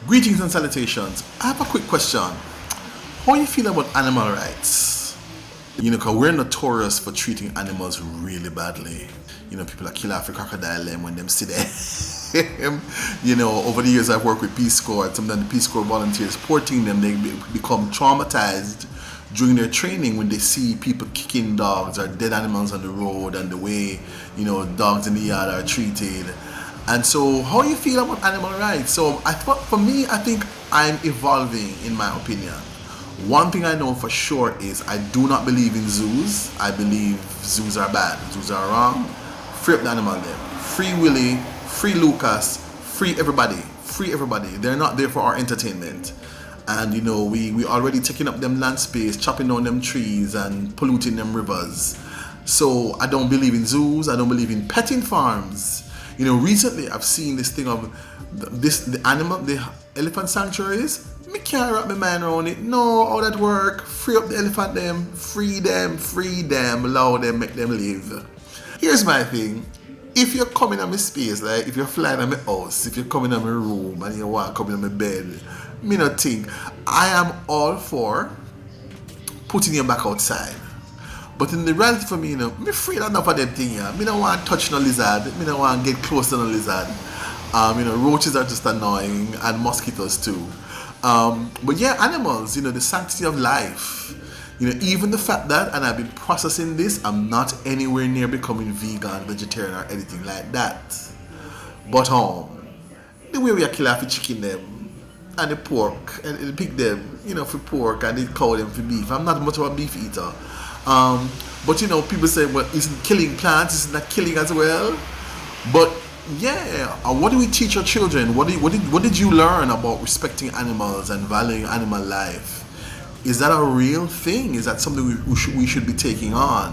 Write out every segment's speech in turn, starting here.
Greetings and salutations. I have a quick question. How you feel about animal rights? Because we're notorious for treating animals really badly. People that kill off a crocodile limb when them see them. Over the years I've worked with Peace Corps, and sometimes the Peace Corps volunteers, poor thing them, they become traumatized during their training when they see people kicking dogs or dead animals on the road and the way, dogs in the yard are treated. And so, how you feel about animal rights? So, I thought for me, I think I'm evolving in my opinion. One thing I know for sure is I do not believe in zoos. I believe zoos are bad. Zoos are wrong. Free up the animal there. Free Willy, free Lucas, free everybody. Free everybody. They're not there for our entertainment. And we already taking up them land space, chopping down them trees and polluting them rivers. So I don't believe in zoos. I don't believe in petting farms. Recently I've seen this thing of the elephant sanctuaries. Me can't wrap my mind around it. No, how that work? Free up the elephant them, free them, allow them, make them live. Here's my thing. If you're coming on my space, like if you're flying on my house, if you're coming on my room and you want to come in my bed, me not think. I am all for putting you back outside. But in the reality for me, me afraid enough of them thing, yeah. Me don't want to touch no lizard. Me don't want to get close to no lizard. Roaches are just annoying and mosquitoes too. But yeah, animals, the sanctity of life. Even the fact that, and I've been processing this, I'm not anywhere near becoming vegan, vegetarian, or anything like that. But the way we are killing off the chicken them, and the pork, and the pig them, for pork, and the cow them for beef. I'm not much of a beef eater. But people say, well, isn't killing plants, isn't that killing as well? But yeah, what do we teach our children? What did you learn about respecting animals and valuing animal life? Is that a real thing? Is that something we should be taking on?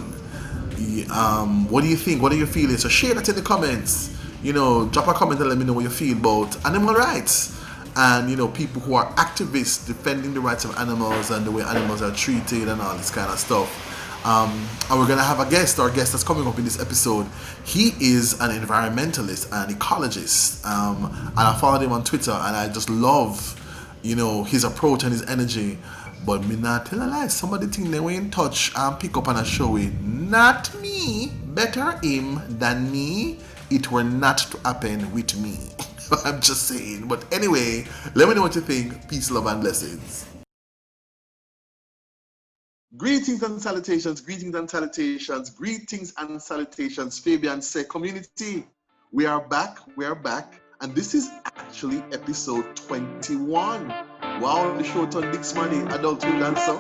What do you think? What are your feelings? So share that in the comments. Drop a comment and let me know what you feel about animal rights. And people who are activists defending the rights of animals and the way animals are treated and all this kind of stuff. And we're gonna have a guest. Our guest that's coming up in this episode. He is an environmentalist and ecologist. And I followed him on Twitter, and I just love, his approach and his energy. But me not tell a lie. Somebody think they were in touch and pick up on a show it. Not me. Better him than me. It were not to happen with me. I'm just saying. But anyway, let me know what you think. Peace, love, and blessings. Greetings and salutations, greetings and salutations, greetings and salutations, Fabian Seh community. We are back, and this is actually episode 21. Wow, the show turned Dick's Money, adulthood and so.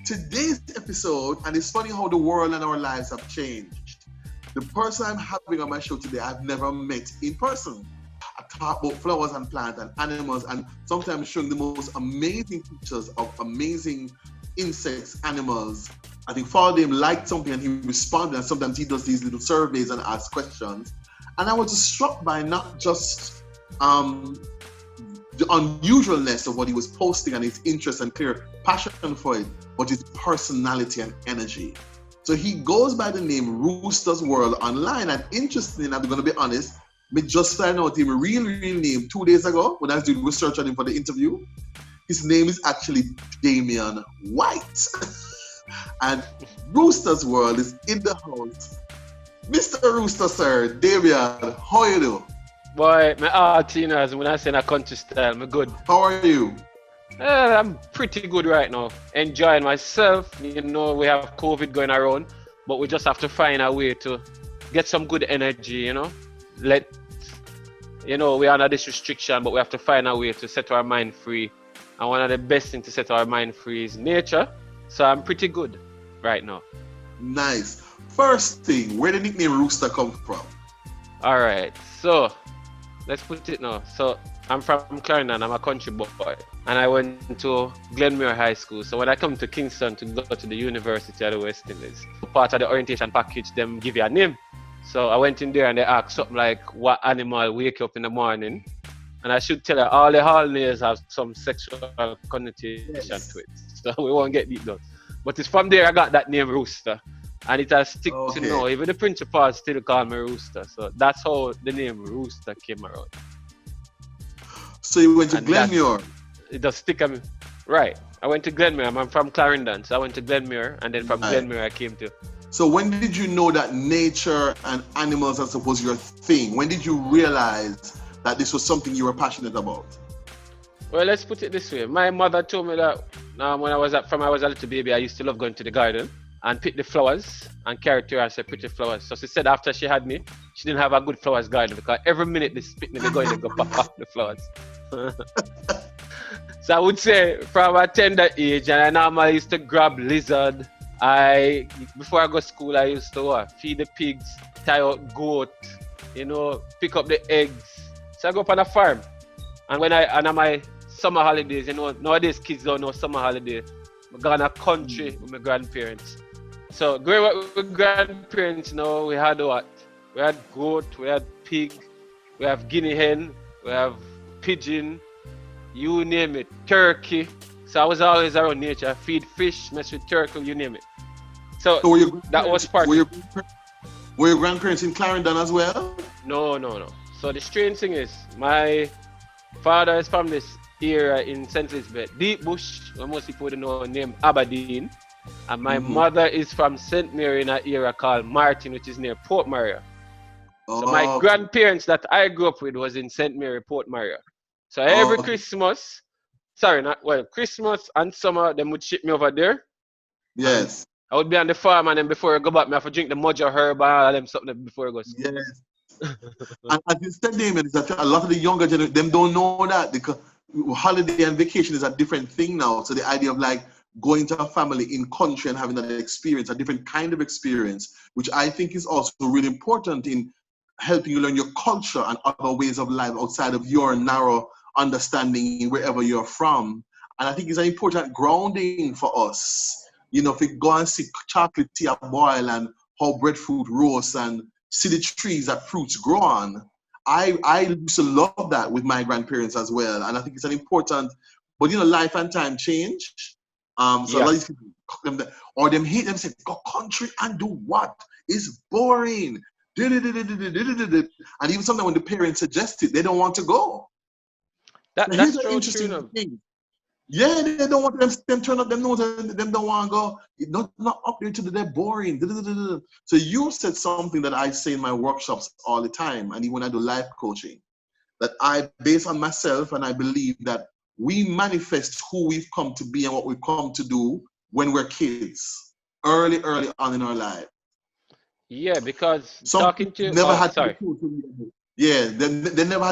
Today's episode, and it's funny how the world and our lives have changed. The person I'm having on my show today, I've never met in person. I talk about flowers and plants and animals, and sometimes showing the most amazing pictures of amazing insects, animals. I think Fabian liked something and he responded, and sometimes he does these little surveys and asks questions. And I was just struck by not just the unusualness of what he was posting and his interest and clear passion for it, but his personality and energy. So he goes by the name Rooster's World online, and interestingly, I'm going to be honest, me just found out his real name 2 days ago when I was doing research on him for the interview. His name is actually Damion Whyte. And Rooster's World is in the house. Mr. Rooster, sir, Damion, how are you doing? Boy, my heart, when I say in a country style, I'm good. How are you? I'm pretty good right now. Enjoying myself. We have COVID going around, but we just have to find a way to get some good energy, we are under this restriction, but we have to find a way to set our mind free. And one of the best things to set our mind free is nature. So I'm pretty good right now. Nice. First thing, where did the nickname Rooster come from? All right, so let's put it now. So I'm from Clarendon, I'm a country boy, and I went to Glenmuir High School. So when I come to Kingston to go to the University of the West Indies, part of the orientation package, them give you a name. So I went in there and they asked something like, what animal wake up in the morning? And I should tell you, all the holidays have some sexual connotation to it. So we won't get deep down. But it's from there I got that name Rooster. And it has stick to Okay. now. Even the principal still call me Rooster. So that's how the name Rooster came around. So you went to And that's Glenmuir. it just stick on me. Right. I went to Glenmuir. I'm from Clarendon. So I went to Glenmuir, and then from Right. Glenmuir I came to. So when did you know that nature and animals and stuff was your thing? When did you realize that this was something you were passionate about? Well, let's put it this way. My mother told me that when I was a little baby, I used to love going to the garden and pick the flowers and carry it to her and say pretty flowers. So she said after she had me, she didn't have a good flowers garden because every minute they spit me, they go in and go pop the flowers. So I would say from a tender age, and I normally used to grab lizard. Before I go to school, I used to feed the pigs, tie out goat, pick up the eggs. So I go up on a farm. And on my summer holidays, nowadays kids don't know summer holiday. I go on a country with my grandparents. So growing up with grandparents, we had what? We had goat, we had pig, we have guinea hen, we have pigeon, you name it, turkey. So I was always around nature. I feed fish, mess with turkey, you name it. So that was part. Were your grandparents in Clarendon as well? No. So the strange thing is, my father is from this area in St. Elizabeth, Deep Bush, where most people would know, named Aberdeen. And my mother is from St. Mary in an area called Martin, which is near Port Maria. So my grandparents that I grew up with was in St. Mary, Port Maria. So every Christmas and summer, they would ship me over there. Yes. I would be on the farm, and then before I go back, I have to drink the mojo herb and all them something before I go to school. Yes. And as you said, Damion, is that a lot of the younger generation, them don't know that because holiday and vacation is a different thing now. So the idea of like going to a family in country and having that experience, a different kind of experience, which I think is also really important in helping you learn your culture and other ways of life outside of your narrow understanding wherever you're from. And I think it's an important grounding for us. If we go and see chocolate tea boil and how breadfruit roasts and see the trees that fruits grow on. I used to love that with my grandparents as well. And I think it's an important, but life and time change. So a lot of people, or them hate them, say, go country and do what? It's boring. And even sometimes when the parents suggest it, they don't want to go. That's true. Interesting thing. Yeah, they don't want them turn up their nose and them don't want to go. Not up there till they're boring. So you said something that I say in my workshops all the time, and even when I do life coaching, that I base on myself, and I believe that we manifest who we've come to be and what we've come to do when we're kids, early on in our life. Yeah, because they never had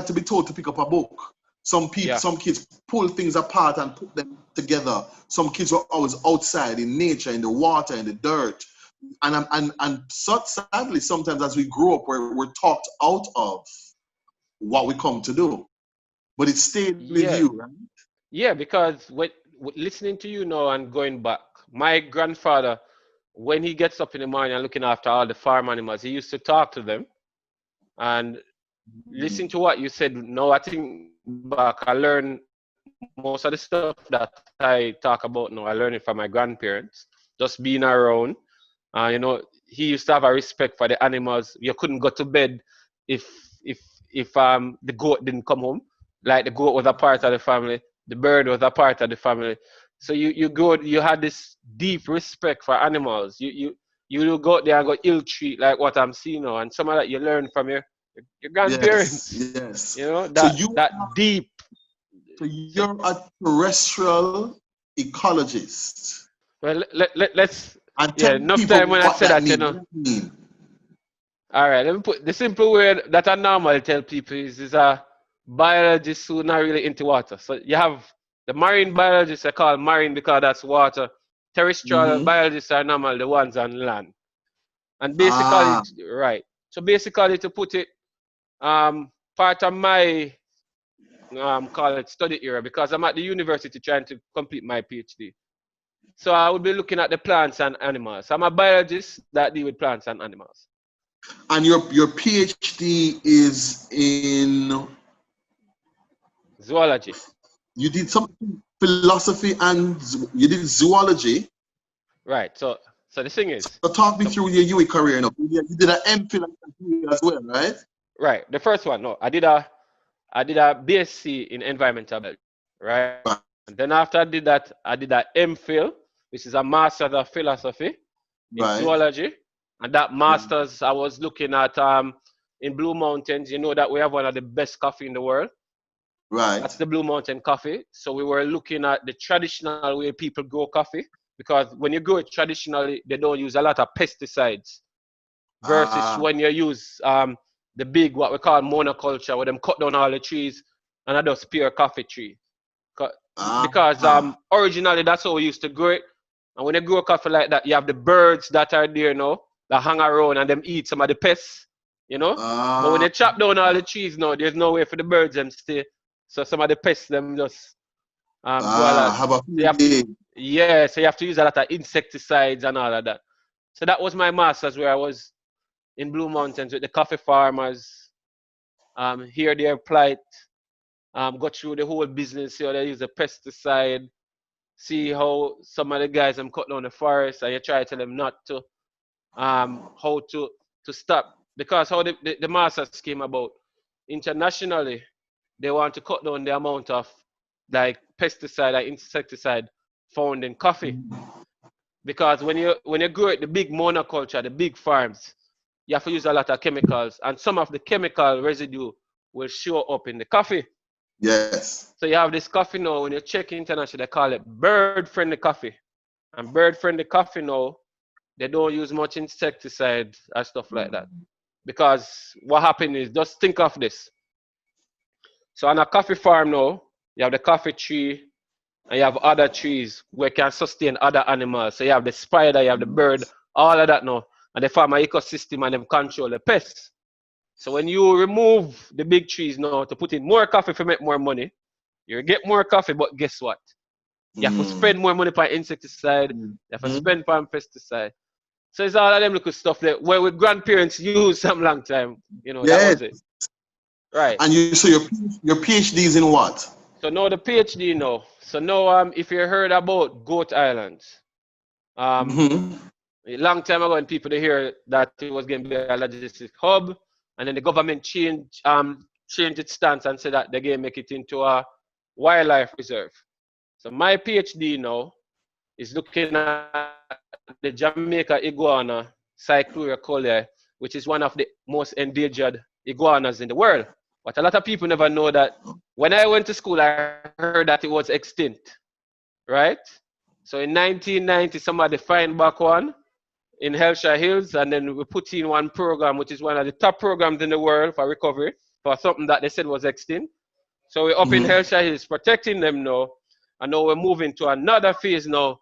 to be told to pick up a book. Some kids pull things apart and put them together. Some kids were always outside in nature, in the water, in the dirt. And sadly, sometimes as we grow up, we're talked out of what we come to do. But it stayed with you, right? Yeah, because listening to you now and going back, my grandfather, when he gets up in the morning and looking after all the farm animals, he used to talk to them. And listen to what you said. No, I think back, I learned most of the stuff that I talk about now. I learned it from my grandparents, just being around. He used to have a respect for the animals. You couldn't go to bed if the goat didn't come home. Like the goat was a part of the family, the bird was a part of the family. So you had this deep respect for animals. You go out there and go ill treat like what I'm seeing now, and some of that you learn from your grandparents. Yes. That deep. So you're a terrestrial ecologist. Well, let's. Enough time when I said that, All right, let me put the simple word that I normally tell people is a biologist who not really into water. So you have the marine biologists, I call marine because that's water. Terrestrial biologists are normally the ones on land. And basically, right. So basically, to put it, part of my call it study area, because I'm at the university trying to complete my PhD. So I would be looking at the plants and animals. I'm a biologist that deal with plants and animals. And your PhD is in zoology. You did some philosophy and you did zoology. Right. So So the thing is, So talk me through your UE career now. You did an MPhil as well, right? right? The first one, no, I did a BSc in environmental biology, right? Right. And then after I did that, I did an MPhil, which is a Master's of Philosophy in Right. zoology. And that Master's, I was looking at in Blue Mountains. You know that we have one of the best coffee in the world. That's Right. the Blue Mountain coffee. So we were looking at the traditional way people grow coffee, because when you grow it traditionally, they don't use a lot of pesticides versus when you use the big, what we call monoculture, where them cut down all the trees and I just pure coffee tree. Because originally that's how we used to grow it. And when you grow coffee like that, you have the birds that are there now that hang around and them eat some of the pests, you know. But when you chop down all the trees now, there's no way for the birds them stay. So some of the pests them just do a lot. How about So so you have to use a lot of insecticides and all of that. So that was my master's, where I was in Blue Mountains with the coffee farmers, hear their plight, go through the whole business, see how they use a pesticide, see how some of the guys cut down the forest, and you try to tell them not to, how to stop. Because how the masters came about, internationally, they want to cut down the amount of like pesticide and insecticide found in coffee. Because when you grow it, the big monoculture, the big farms, you have to use a lot of chemicals, and some of the chemical residue will show up in the coffee. Yes. So you have this coffee now, when you check international, they call it bird-friendly coffee. And bird-friendly coffee now, they don't use much insecticide and stuff like that. Because what happened is, just think of this. So on a coffee farm now, you have the coffee tree, and you have other trees where can sustain other animals. So you have the spider, you have the bird, all of that now. And they form an ecosystem and they control the pests. So when you remove the big trees now to put in more coffee to make more money, you get more coffee, but guess what? You have to spend more money on insecticide, you have to spend on pesticide. So it's all of them little stuff that where our grandparents used some long time. You know, that was it. Right. And so your PhD is in what? So now the PhD now. So now if you heard about Goat Islands, a long time ago, when people they hear that it was going to be a logistics hub, and then the government changed its stance and said that they're going to make it into a wildlife reserve. So my PhD now is looking at the Jamaica iguana, Cycluria colei, which is one of the most endangered iguanas in the world. But a lot of people never know that when I went to school, I heard that it was extinct, right? So in 1990, somebody found back one in Hampshire Hills, and then we put in one program, which is one of the top programs in the world for recovery, for something that they said was extinct. So we're up in Hampshire Hills protecting them now, and now we're moving to another phase now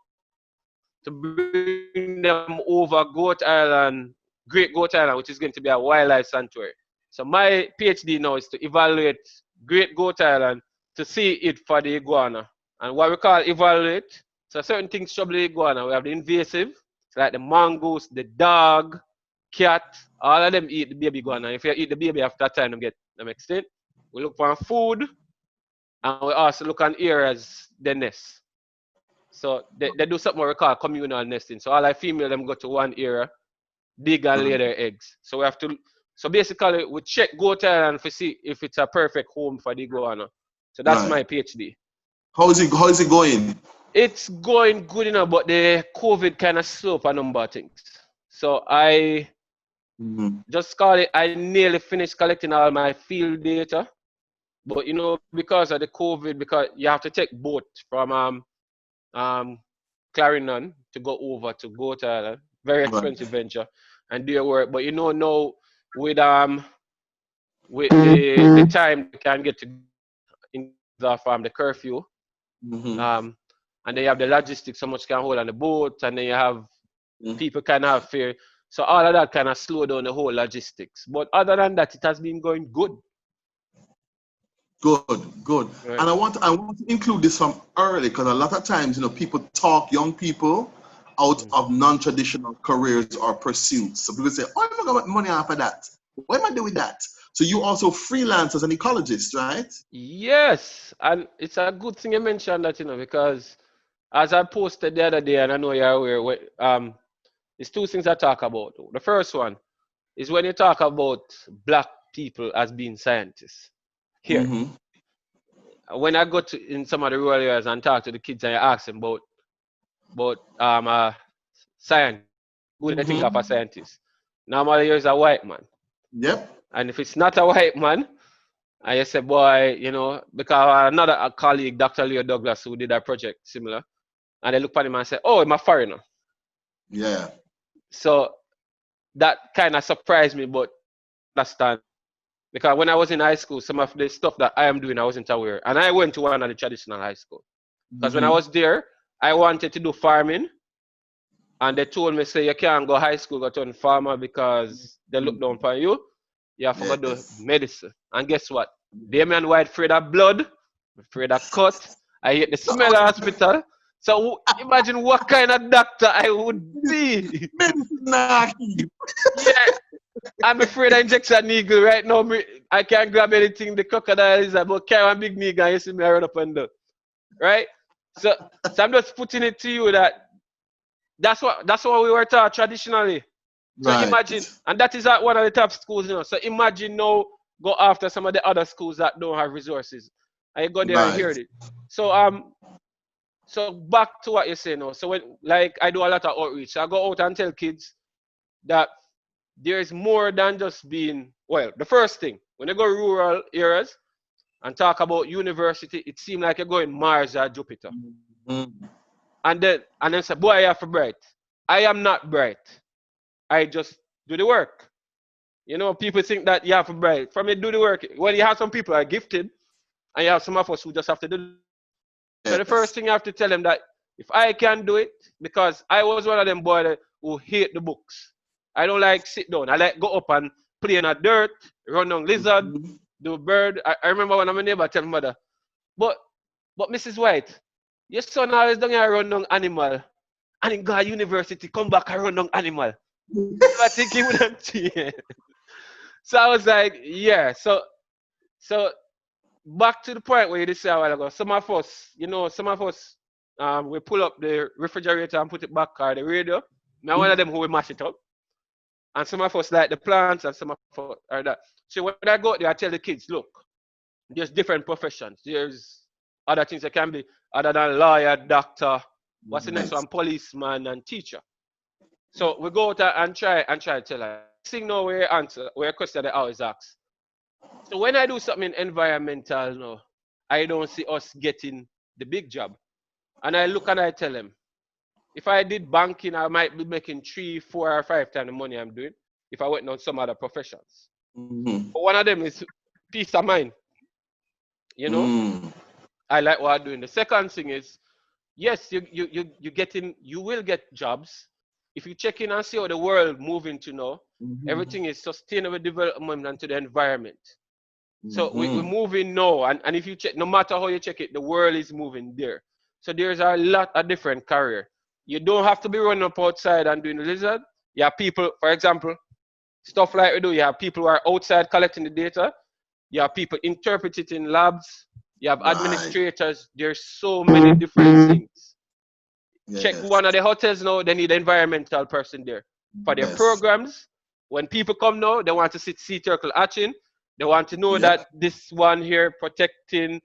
to bring them over Goat Island, Great Goat Island, which is going to be a wildlife sanctuary. So my PhD now is to evaluate Great Goat Island to see it for the iguana. And what we call evaluate, so certain things trouble the iguana. We have the invasive, like the mongoose, the dog, cat, all of them eat the baby iguana. If you eat the baby after that time, them extinct. We look for food, and we also look on areas the nest. So they do something we call communal nesting. So all the female them go to one area, dig and lay their eggs. So we have to. So basically, we check Goat Island to see if it's a perfect home for the iguana. So that's my PhD. How is it going? It's going good enough, but the COVID kind of slowed up a number of things. So I just call it. I nearly finished collecting all my field data, but you know, because of the COVID, because you have to take boat from Clarendon to go over to Goat Island, very expensive venture, and do your work. But you know now with the time they can get to in the the curfew, and they have the logistics, so much can hold on the boat, and then you have people kind of have fear. So all of that kind of slow down the whole logistics. But other than that, it has been going good. Good. Right. And I want to include this from early, because a lot of times, you know, people talk young people out of non-traditional careers or pursuits. So people say, "Oh, I'm gonna get money after that. What am I doing with that?" So you also freelance as an ecologist, right? Yes, and it's a good thing you mentioned that, you know, because as I posted the other day, and I know you're aware, It's two things I talk about. The first one is when you talk about black people as being scientists. Here, when I go to in some of the rural areas and talk to the kids and I ask them about science, who they think of a scientist. Normally, there's a white man. Yep. And if it's not a white man, and you say, boy, you know, because a colleague, Dr. Leo Douglas, who did a project similar, and they look at him and say, oh, I'm a foreigner. Yeah. So that kind of surprised me, but understand. Because when I was in high school, some of the stuff that I am doing, I wasn't aware. And I went to one of the traditional high school. Because when I was there, I wanted to do farming. And they told me, say, you can't go high school, go turn farmer because they look down upon you. You have to go do medicine. And guess what? Damion Whyte afraid of blood, afraid of cut. I hate the smell of hospital. So imagine what kind of doctor I would be. Yeah, I'm afraid I inject an eagle right now. I can't grab anything. The crocodile is about carry one big nigga and you see me run up and down. Right? So I'm just putting it to you that that's what we were taught traditionally. So imagine, and that is at one of the top schools, you know. So imagine now go after some of the other schools that don't have resources. And you go there and hear it. So back to what you're saying now. So when like I do a lot of outreach, I go out and tell kids that there is more than just being the first thing, when you go rural areas and talk about university, it seems like you're going Mars or Jupiter. And then say, boy, you have to bright. I am not bright. I just do the work. You know, people think that you have to bright. For me, do the work. Well, you have some people who are gifted, and you have some of us who just have to do it. So the first thing you have to tell them that if I can do it, because I was one of them boys who hate the books. I don't like sit down. I like go up and play in the dirt, run on lizard, do bird. I remember when my neighbor tell my mother, but Mrs. Whyte, your son always down here run down animal. And in God University, come back and run down animal. I think he wouldn't change. So I was like, yeah. So back to the point where you did say a while ago, some of us, we pull up the refrigerator and put it back or the radio. I'm one of them who will mash it up. And some of us like the plants and some of us are that. So when I go there, I tell the kids, look, there's different professions. There's other things that can be other than lawyer, doctor, what's the next one? Policeman and teacher. So we go out and try to tell her. Sing now where your answer, where your question I always ask. So when I do something environmental now, I don't see us getting the big job. And I look and I tell them, if I did banking, I might be making 3, 4, or 5 times the money I'm doing if I went on some other professions. But one of them is peace of mind. You know? I like what I'm doing. The second thing is, yes, you will get jobs. If you check in and see how the world moving to now, everything is sustainable development and to the environment. So we're moving now, and if you check, no matter how you check it, the world is moving there. So there's a lot of different career. You don't have to be running up outside and doing the lizard. You have people, for example, stuff like we do, you have people who are outside collecting the data. You have people interpret it in labs. You have administrators. There's so many different things. Check one of the hotels now, they need an environmental person there. For their programs, when people come now, they want to see sea turtle hatching. They want to know that this one here protecting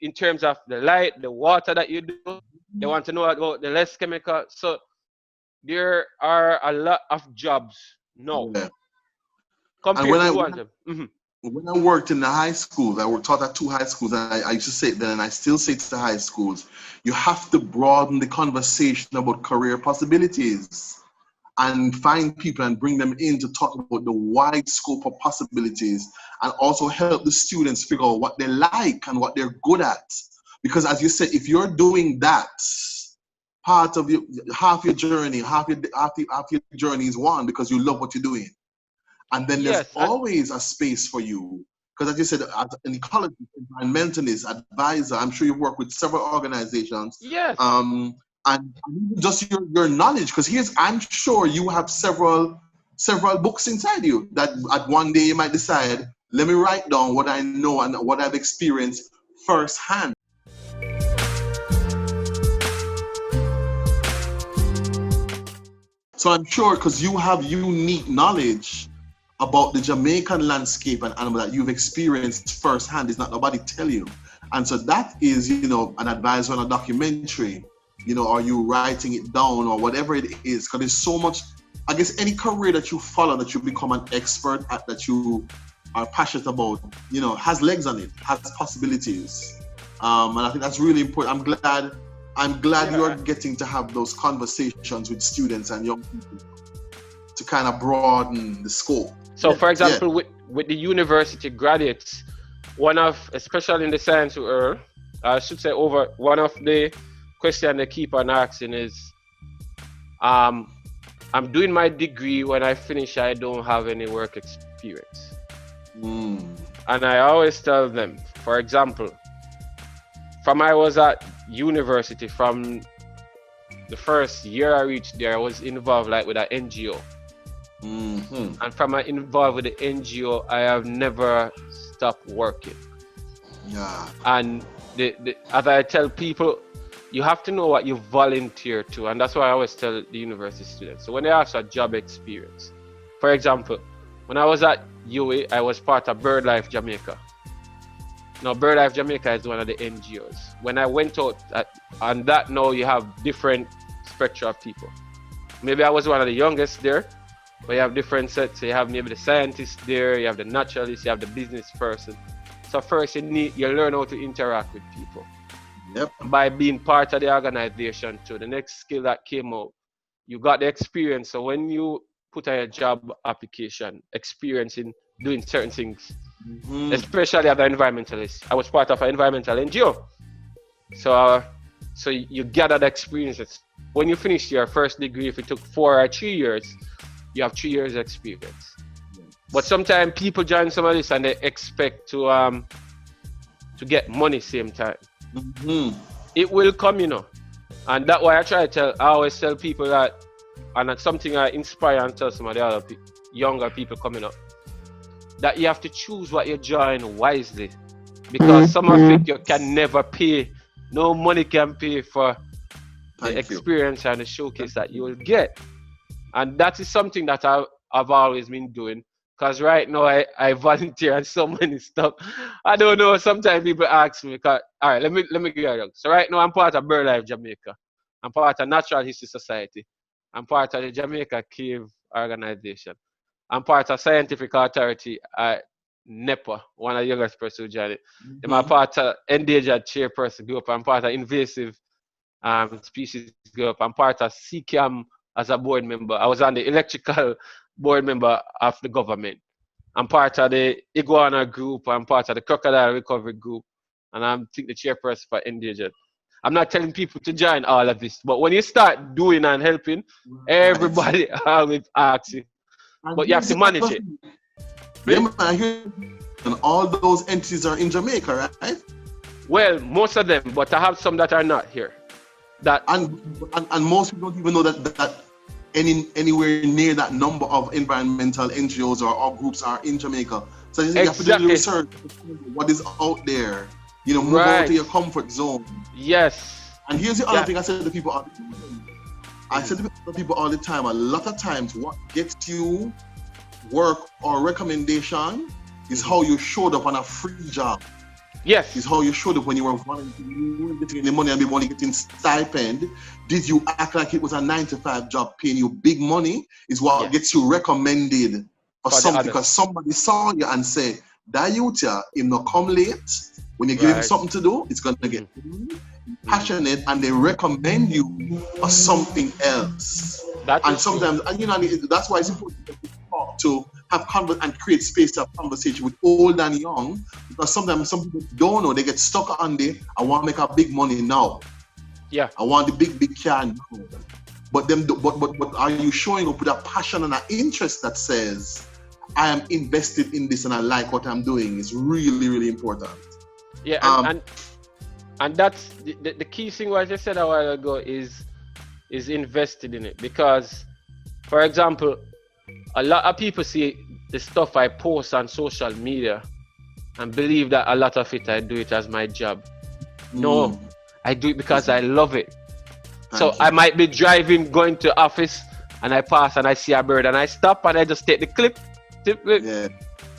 in terms of the light, the water that you do. They want to know about the less chemical. So there are a lot of jobs now. Compared to one of them. When I worked in the high schools, I taught at 2 high schools, and I used to say then, and I still say to the high schools, you have to broaden the conversation about career possibilities and find people and bring them in to talk about the wide scope of possibilities and also help the students figure out what they like and what they're good at. Because as you said, if you're doing that, part of half your journey is won because you love what you're doing. And then there's always a space for you. Because as you said, an ecologist, environmentalist, advisor, I'm sure you work with several organizations. Yes. And just your knowledge, because I'm sure you have several books inside you that at one day you might decide, let me write down what I know and what I've experienced firsthand. So I'm sure because you have unique knowledge about the Jamaican landscape and animal that you've experienced firsthand. It's not nobody tell you. And so that is, an advice on a documentary, or you writing it down or whatever it is. Because there's so much, I guess any career that you follow, that you become an expert at, that you are passionate about, has legs on it, has possibilities. And I think that's really important. I'm glad you're getting to have those conversations with students and young people to kind of broaden the scope. So, for example, with the university graduates, especially in the science world, I should say one of the questions they keep on asking is, I'm doing my degree. When I finish, I don't have any work experience. And I always tell them, for example, from I was at university, from the first year I reached there, I was involved with an NGO. And from I involved with the NGO, I have never stopped working. Yeah. And as I tell people, you have to know what you volunteer to, and that's why I always tell the university students. So when they ask for job experience, for example, when I was at UA, I was part of BirdLife Jamaica. Now, BirdLife Jamaica is one of the NGOs. When I went out, on that now you have different spectrum of people. Maybe I was one of the youngest there, but you have different sets. So you have maybe the scientist there, you have the naturalist, you have the business person. So first you learn how to interact with people. Yep. By being part of the organization too. The next skill that came out, you got the experience. So when you put out a job application, experience in doing certain things, especially as an environmentalist. I was part of an environmental NGO. So you gather the experiences. When you finish your first degree, if it took 4 or 3 years, you have 3 years experience. But sometimes people join some of this and they expect to get money same time. It will come, and that's why I always tell people that, and that's something I inspire and tell some of the other younger people coming up, that you have to choose what you join wisely, because some of it you can never pay. No money can pay for the experience and the showcase that you will get. And that is something that I've always been doing. Because right now I volunteer on so many stuff. I don't know. Sometimes people ask me, all right, let me get it. So right now I'm part of BirdLife Jamaica. I'm part of Natural History Society. I'm part of the Jamaica Cave Organization. I'm part of Scientific Authority at NEPA, one of the youngest person who joined it. I'm part of Endangered Chairperson Group. I'm part of Invasive Species Group. I'm part of CCAM as a board member. I was on the electrical board member of the government. I'm part of the Iguana Group. I'm part of the Crocodile Recovery Group. And I'm the chairperson for Endangered. I'm not telling people to join all of this, but when you start doing and helping, everybody always asks you. But you have to manage it. Yeah, man, I hear, and all those entities are in Jamaica, right? Well, most of them, but I have some that are not here. And most people don't even know that anywhere near that number of environmental NGOs or groups are in Jamaica. So you have to do the research, what is out there. Move out of your comfort zone. Yes. And here's the other thing I said to people all the time. All the time, a lot of times what gets you work or recommendation is how you showed up on a free job. Yes. Is how you showed up when you were volunteering, getting the money and only getting stipend. Did you act like it was a 9-to-5 job paying you big money? Is what gets you recommended for something, because somebody saw you and say, that youth here, him not come late. When you give him something to do, it's gonna get passionate, and they recommend you for something else. Sometimes, that's why it's important to talk to, have and create space to have conversation with old and young, because sometimes some people don't know, they get stuck on I want to make a big money now. Yeah. I want the big car now. But are you showing up with a passion and an interest that says, I am invested in this and I like what I'm doing? Is really, really important. Yeah, and that's the key thing what I said a while ago is invested in it, because, for example, a lot of people see the stuff I post on social media and believe that a lot of it I do it as my job. No, I do it because I love it. I might be driving, going to office, and I pass and I see a bird and I stop and I just take the clip, Yeah.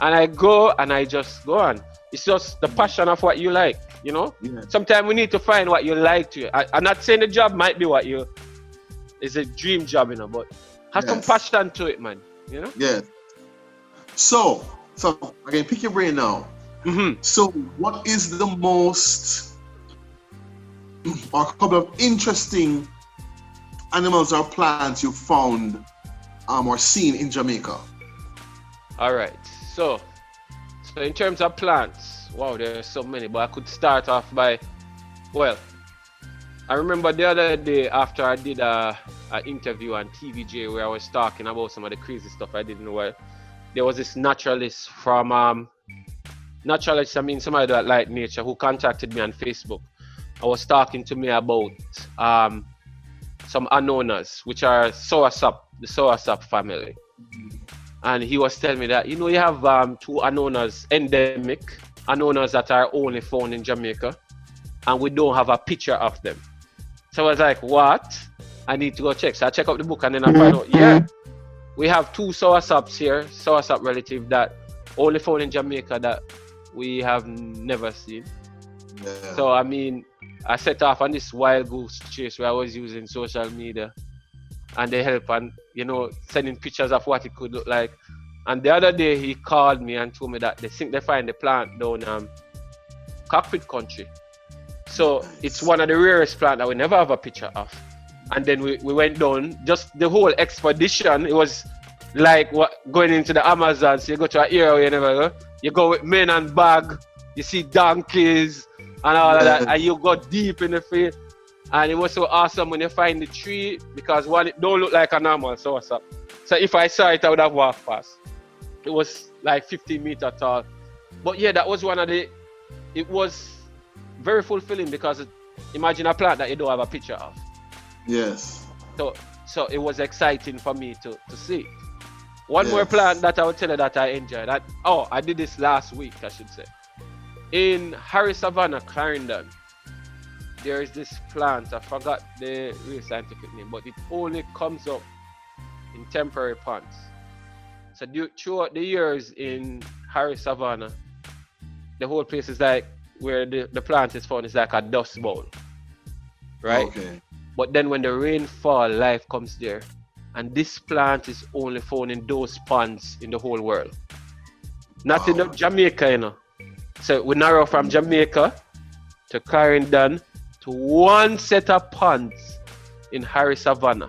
and I go and I just go on. It's just the passion of what you like, you know. Yeah. Sometimes we need to find what you like to. I'm not saying the job might be what you is a dream job, you know, but have some passion to it, man. You know. Yeah. So I can pick your brain now. Mm-hmm. So, what is the most or a couple of interesting animals or plants you found or seen in Jamaica? All right. So in terms of plants, wow, there's so many. But I could start off by, well, I remember the other day after I did an interview on TVJ where I was talking about some of the crazy stuff I didn't know. There was this naturalist from naturalist, I mean somebody that like nature, who contacted me on Facebook. I was talking to me about some anonas, which are soursop, the soursop family. And he was telling me that, you know, you have two anonas, endemic anonas that are only found in Jamaica, and we don't have a picture of them. So I was like, what? I need to go check. So I check out the book and then I find out, yeah, we have two soursops here, soursop relative that only found in Jamaica that we have never seen. Yeah. So I mean, I set off on this wild goose chase where I was using social media and they help and, you know, sending pictures of what it could look like. And the other day he called me and told me that they think they find the plant down Cockpit Country. So it's one of the rarest plants that we never have a picture of. And then we went down, just the whole expedition, it was like going into the Amazon. So you go to an area where you never go. You go with men and bag, you see donkeys and all of that, and you go deep in the field. And it was so awesome when you find the tree, because one, it don't look like a normal soursop. So if I saw it, I would have walked past. It was like 15 meters tall. But yeah, that was one of the, it was very fulfilling because imagine a plant that you don't have a picture of. Yes. So it was exciting for me to see. One more plant that I would tell you that I enjoyed. I did this last week, I should say. In Harry Savannah, Clarendon, there is this plant, I forgot the real scientific name, but it only comes up in temporary ponds. So throughout the years in Harry Savannah, the whole place is like, where the plant is found is like a dust bowl, right? Okay. But then when the rain fall, life comes there. And this plant is only found in those ponds in the whole world. Not in Jamaica, you know. So we narrow from Jamaica to Clarendon to one set of ponds in Harry Savannah.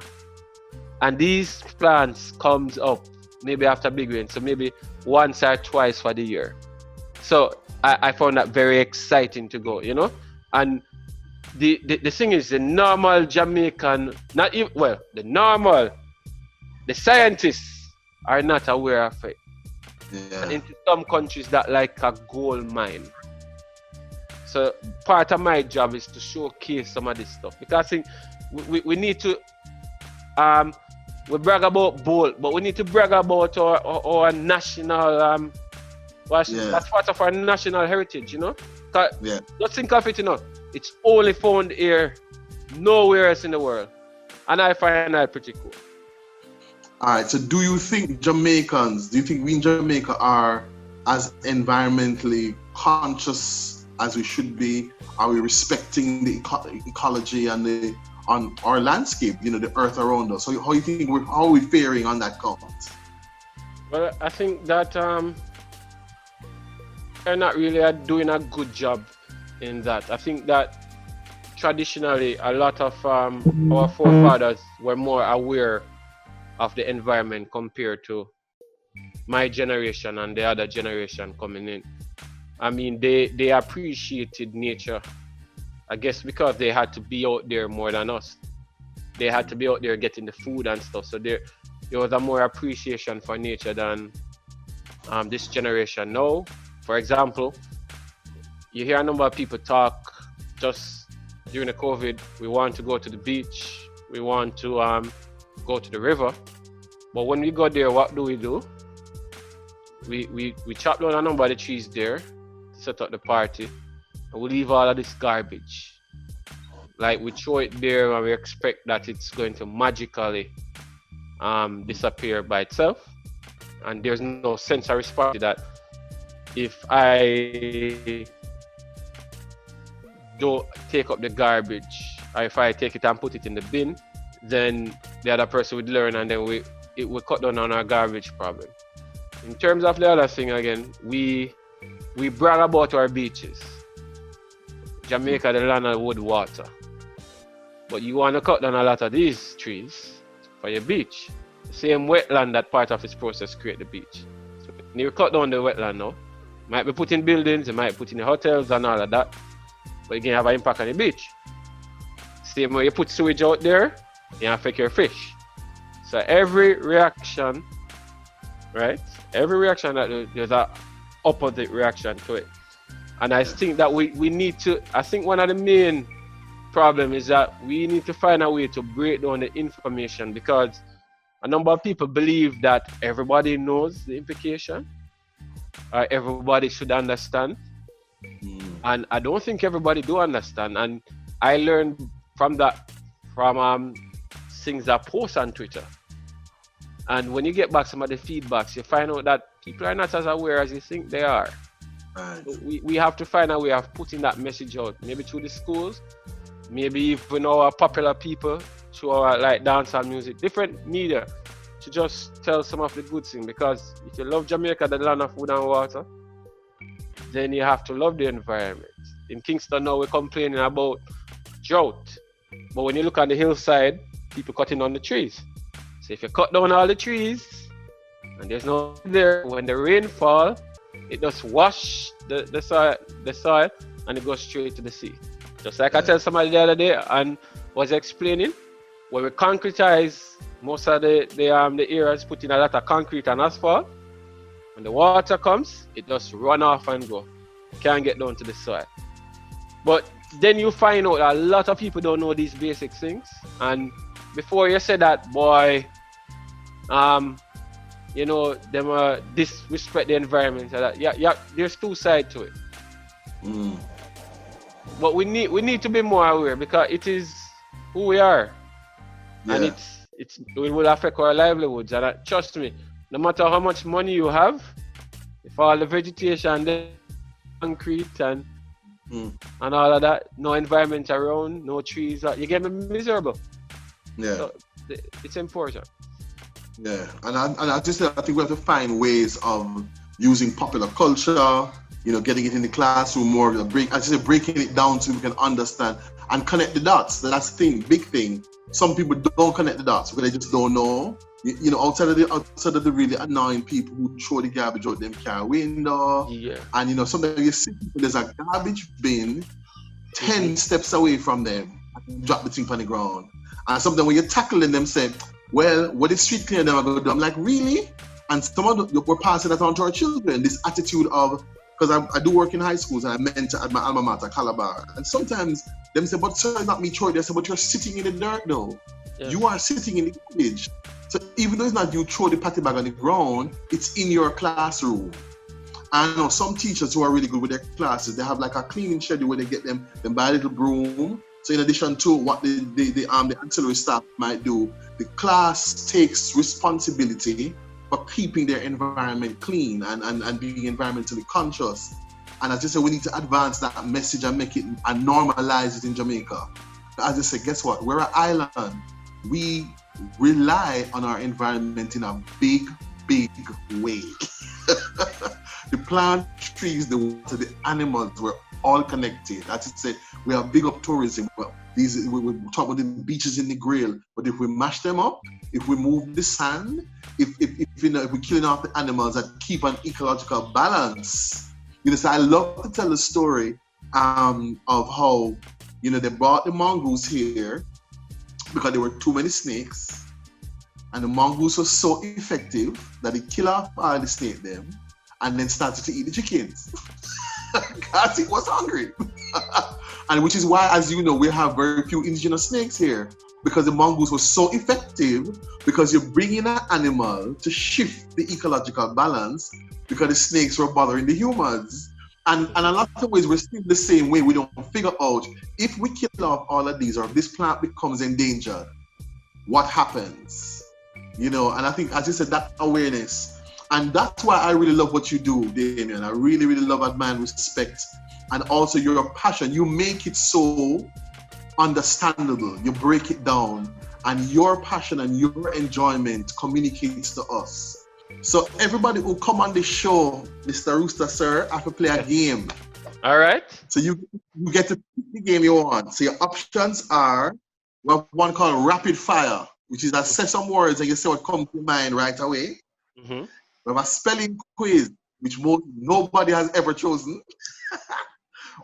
And these plants comes up maybe after big rain, so maybe once or twice for the year. So I found that very exciting to go, you know. And the thing is, the normal Jamaican, the scientists are not aware of it. Yeah. And into some countries that like a gold mine. So part of my job is to showcase some of this stuff, because I think we need to we brag about Bolt, but we need to brag about our national that's part of our national heritage, you know. Just think of it, you know. It's only found here, nowhere else in the world, and I find that pretty cool. All right. So, do you think we in Jamaica are as environmentally conscious as we should be? Are we respecting the ecology and on our landscape? You know, the earth around us. So, how do you think how are we faring on that count? Well, I think that they're not really doing a good job in that. I think that traditionally a lot of our forefathers were more aware of the environment compared to my generation and the other generation coming in. I mean, they appreciated nature, I guess, because they had to be out there more than us. They had to be out there getting the food and stuff. So there was a more appreciation for nature than this generation. Now, for example, you hear a number of people talk just during the COVID, we want to go to the beach, we want to go to the river. But when we go there, what do? We chop down a number of the trees there, set up the party, and we leave all of this garbage. Like, we throw it there and we expect that it's going to magically disappear by itself, and there's no sense of responsibility that if I don't take up the garbage, or if I take it and put it in the bin, then the other person would learn, and then it will cut down on our garbage problem. In terms of the other thing, again, we brag about our beaches. Jamaica, the land of wood water. But you want to cut down a lot of these trees for your beach. The same wetland that part of this process create the beach. So when you cut down the wetland now, you might be putting buildings, you might put in the hotels and all of that, but you can have an impact on the beach. Same way you put sewage out there, you affect your fish. So every reaction, right? Every reaction that there's an opposite reaction to it. And I think that we need to, I think one of the main problem is that we need to find a way to break down the information, because a number of people believe that everybody knows the implication, or everybody should understand. And I don't think everybody do understand. And I learned from that, from things that post on Twitter. And when you get back some of the feedbacks, you find out that people are not as aware as you think they are. Right. So we have to find a way of putting that message out, maybe through the schools, maybe even our popular people, through our like dancehall music, different media, to just tell some of the good things. Because if you love Jamaica, the land of wood and water, then you have to love the environment. In Kingston now we're complaining about drought, but when you look on the hillside, people cutting down the trees. So if you cut down all the trees and there's no there, when the rain falls, it just wash the soil and it goes straight to the sea. Just like I tell somebody the other day and was explaining, when we concretize most of the areas, put in a lot of concrete and asphalt, when the water comes, it just run off and go. It can't get down to the soil. But then you find out that a lot of people don't know these basic things. And before you say that, boy, you know, them disrespect the environment. Yeah, there's two sides to it. But we need to be more aware, because it is who we are, and it will affect our livelihoods. And trust me, no matter how much money you have, if all the vegetation, the concrete and all of that, no environment around, no trees, you get miserable. Yeah. So it's important. Yeah, and I think we have to find ways of using popular culture, you know, getting it in the classroom more, breaking it down so we can understand and connect the dots. That's the thing, big thing. Some people don't connect the dots because they just don't know. You know, outside of the really annoying people who throw the garbage out them car window. Yeah. And you know, sometimes you see people, there's a garbage bin 10 steps away from them, drop the thing on the ground. And sometimes when you're tackling them, say, well, what is street cleaner them are going to do? I'm like, really? And some of we're passing that on to our children, this attitude of, because I do work in high schools and I mentor at my alma mater, Calabar. And sometimes them say, but sir, it's not me, Troy. They say, but you're sitting in the dirt though. Yes. You are sitting in the village. So even though it's not you throw the patty bag on the ground, it's in your classroom. And I know some teachers who are really good with their classes, they have like a cleaning schedule where they get them buy a little broom. So in addition to what the ancillary staff might do, the class takes responsibility for keeping their environment clean and being environmentally conscious. And as I said, we need to advance that message and make it and normalize it in Jamaica. As I said, guess what? We're an island. We rely on our environment in a big, big way. The plant, trees, the water, the animals, we're all connected. As I said, we have big up tourism. Well, we talk about the beaches in the Grill, but if we mash them up, if we move the sand, if we're killing off the animals and keep an ecological balance. You know, so I love to tell the story of how, you know, they brought the mongoose here because there were too many snakes, and the mongoose was so effective that it killed off all the snake them and then started to eat the chickens because it was hungry. And which is why, as you know, we have very few indigenous snakes here, because the mongoose was so effective, because you're bringing an animal to shift the ecological balance, because the snakes were bothering the humans. And a lot of ways we're still the same way. We don't figure out, if we kill off all of these or if this plant becomes endangered, what happens? You know, and I think, as you said, that awareness. And that's why I really love what you do, Damion. I really, really love, admire, respect, and also your passion. You make it so understandable. You break it down, and your passion and your enjoyment communicates to us. So everybody who come on the show, Mr. Rooster, sir, have to play a game. All right. So you get to pick the game you want. So your options are, we have one called Rapid Fire, which is I say some words and you say what comes to mind right away. Mm-hmm. We have a spelling quiz, which nobody has ever chosen.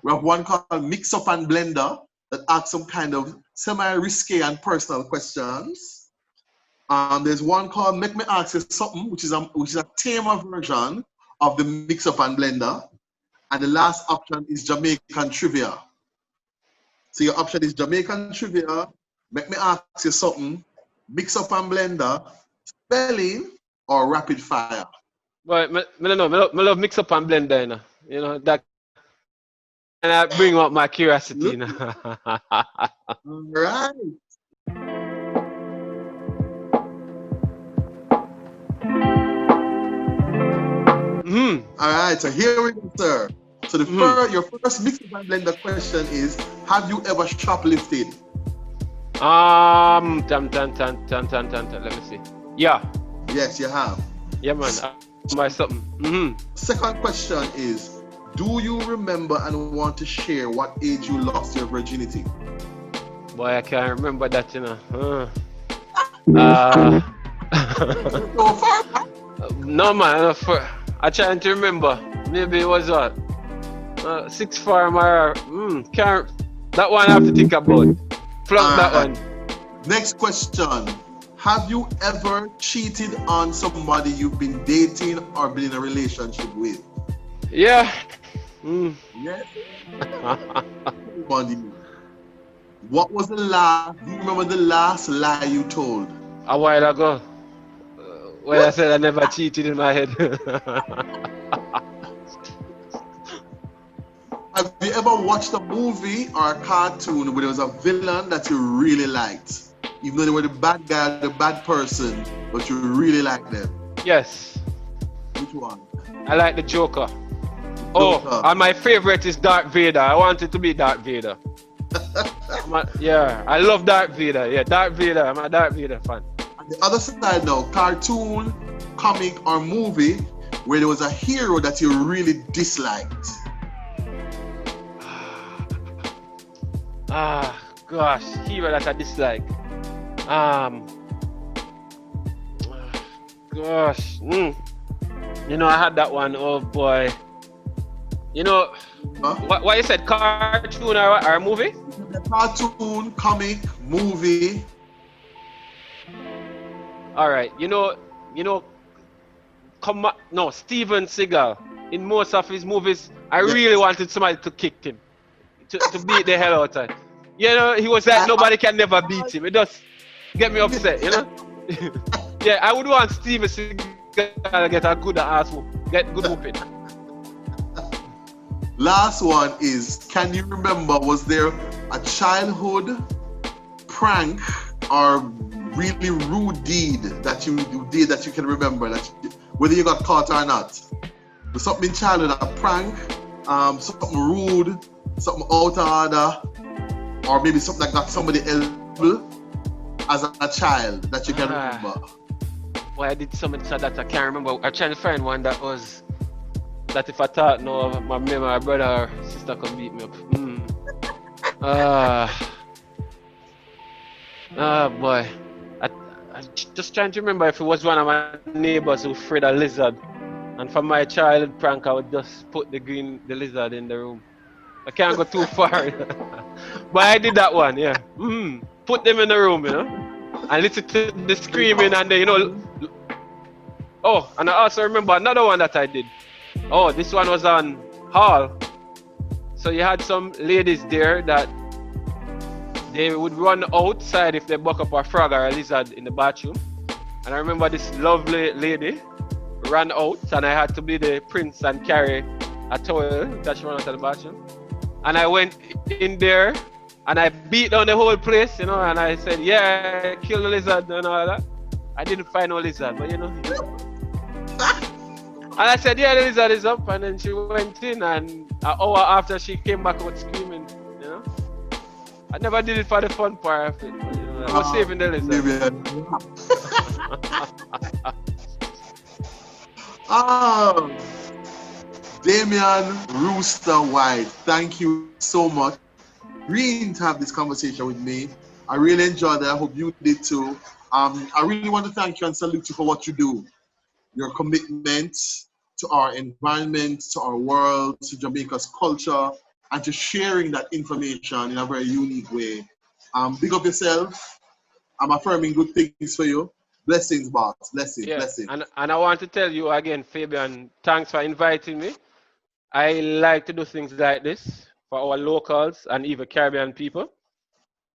We have one called Mix Up and Blender that asks some kind of semi-risky and personal questions. There's one called Make Me Ask You Something, which is a tamer version of the Mix Up and Blender. And the last option is Jamaican Trivia. So your option is Jamaican Trivia, Make Me Ask You Something, Mix Up and Blender, spelling, or Rapid Fire. But I love Mix Up and Blender, you know that, and I bring up my curiosity. You know. All right. All right, so here we go, sir. So your first Mix Up and Blender question is, have you ever shoplifted? Let me see. Yeah. Yes, you have. Yeah, man. Buy something. Second question is, do you remember and want to share what age you lost your virginity? Boy, I can't remember that, you know. No, man. I'm trying to remember. Maybe it was what? 6 farm or can't. That one I have to think about. Flunk that one. Next question. Have you ever cheated on somebody you've been dating or been in a relationship with? Yeah. Yes. What was the last? Do you remember the last lie you told? A while ago. When I said I never cheated in my head. Have you ever watched a movie or a cartoon where there was a villain that you really liked? Even though they were the bad guy, the bad person, but you really liked them? Yes. Which one? I like the Joker. Oh, and my favorite is Darth Vader. I wanted to be Darth Vader. Yeah, I love Darth Vader. Yeah, Darth Vader. I'm a Darth Vader fan. On the other side now, cartoon, comic, or movie where there was a hero that you really disliked. Gosh, hero that I dislike. Gosh. You know, I had that one. Oh boy. You know, what you said, cartoon or movie? Cartoon, comic, movie. All right. You know, Steven Seagal. In most of his movies, I really wanted somebody to kick him, to beat the hell out of him. You know, he was like nobody can never beat him. It just get me upset, you know. Yeah, I would want Steven Seagal to get a good ass whoop, get good whooping. Last one is, can you remember, was there a childhood prank or really rude deed that you did that you can remember, whether you got caught or not? Was something in childhood, a prank, something rude, something out of order, or maybe something that got somebody else as a child that you can remember? Boy, I did something to that I can't remember. I'm trying to find one that was, that if I thought my brother or sister could beat me up. Boy. I just trying to remember if it was one of my neighbors who afraid of lizard. And for my childhood prank, I would just put the lizard in the room. I can't go too far. But I did that one, yeah. Put them in the room, you know. And listen to the screaming and you know. Oh, and I also remember another one that I did. Oh, this one was on Hall. So you had some ladies there that they would run outside if they buck up a frog or a lizard in the bathroom. And I remember this lovely lady ran out and I had to be the prince and carry a towel that she ran out of the bathroom. And I went in there and I beat down the whole place, you know, and I said, yeah, kill the lizard and all that. I didn't find no lizard, but you know. And I said, yeah, the lizard is up. And then she went in, and an hour after she came back out screaming, you know. I never did it for the fun part of it, but, you know, I was saving the lizard. Damion, Rooster, Whyte, thank you so much. Green to have this conversation with me. I really enjoyed it. I hope you did too. I really want to thank you and salute you for what you do. Your commitment to our environment, to our world, to Jamaica's culture, and to sharing that information in a very unique way. Big up yourself. I'm affirming good things for you. Blessings, boss. Blessings, Yeah, blessings. and I want to tell you again, Fabian, thanks for inviting me. I like to do things like this for our locals and even Caribbean people.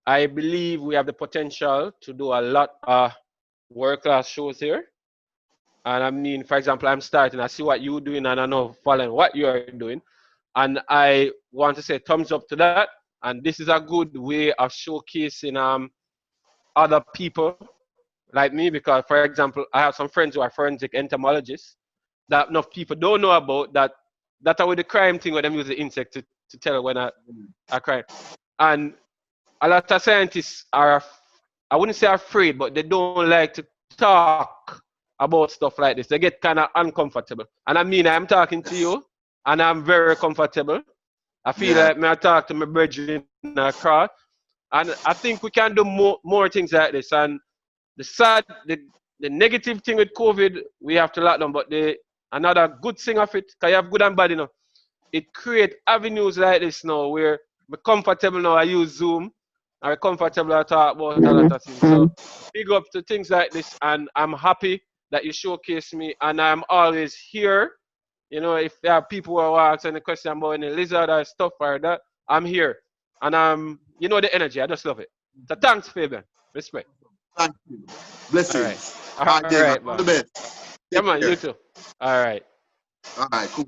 I believe we have the potential to do a lot of world-class shows here. And I mean, for example, I'm starting, I see what you're doing, and I know following what you're doing. And I want to say thumbs up to that. And this is a good way of showcasing other people like me, because, for example, I have some friends who are forensic entomologists that enough people don't know about, that are with the crime thing where them use the insect to tell when a crime. And a lot of scientists are, I wouldn't say afraid, but they don't like to talk about stuff like this. They get kind of uncomfortable. And I mean, I'm talking to you, and I'm very comfortable. I feel like I talk to my brethren in a crowd. And I think we can do more things like this. And the negative thing with COVID, we have to lock down. But another good thing of it, because you have good and bad, you know, it creates avenues like this now where we're comfortable now. I use Zoom. I'm comfortable to talk about a lot of things. So big up to things like this, and I'm happy that you showcase me, and I'm always here. You know, if there are people who are asking the question about any lizard or stuff or that, I'm here. And you know the energy, I just love it. So thanks, Fabian. Respect. Thank you. Blessings. All right. David. All right, All man. the best. Yeah, Take man, care. you too. All right. All right, cool.